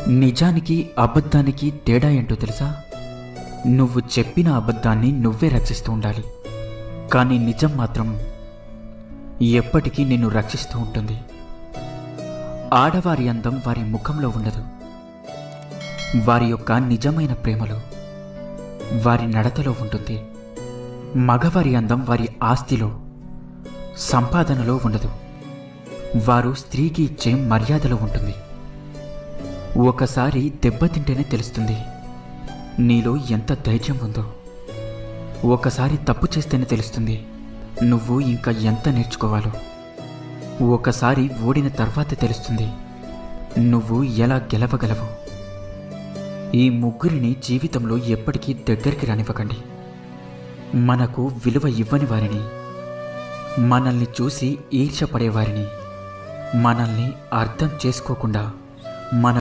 నిజానికి అబద్ధానికి తేడా ఏంటో తెలుసా? నువ్వు చెప్పిన అబద్ధాన్ని నువ్వే రక్షిస్తూ ఉండాలి, కానీ నిజం మాత్రం ఎప్పటికీ నిన్ను రక్షిస్తూ ఉంటుంది. ఆడవారి అందం వారి ముఖంలో ఉండదు, వారి యొక్క నిజమైన ప్రేమలో, వారి నడతలో ఉంటుంది. మగవారి అందం వారి ఆస్తిలో, సంపాదనలో ఉండదు, వారు స్త్రీకి ఇచ్చే మర్యాదలో ఉంటుంది. ఒకసారి దెబ్బతింటేనే తెలుస్తుంది నీలో ఎంత ధైర్యం ఉందో. ఒకసారి తప్పు చేస్తేనే తెలుస్తుంది నువ్వు ఇంకా ఎంత నేర్చుకోవాలో. ఒకసారి ఓడిన తర్వాత తెలుస్తుంది నువ్వు ఎలా గెలవగలవు. ఈ ముగ్గురిని జీవితంలో ఎప్పటికీ దగ్గరికి రానివ్వకండి. మనకు విలువ ఇవ్వని వారిని, మనల్ని చూసి ఈర్ష్యపడేవారిని, మనల్ని అర్థం చేసుకోకుండా మన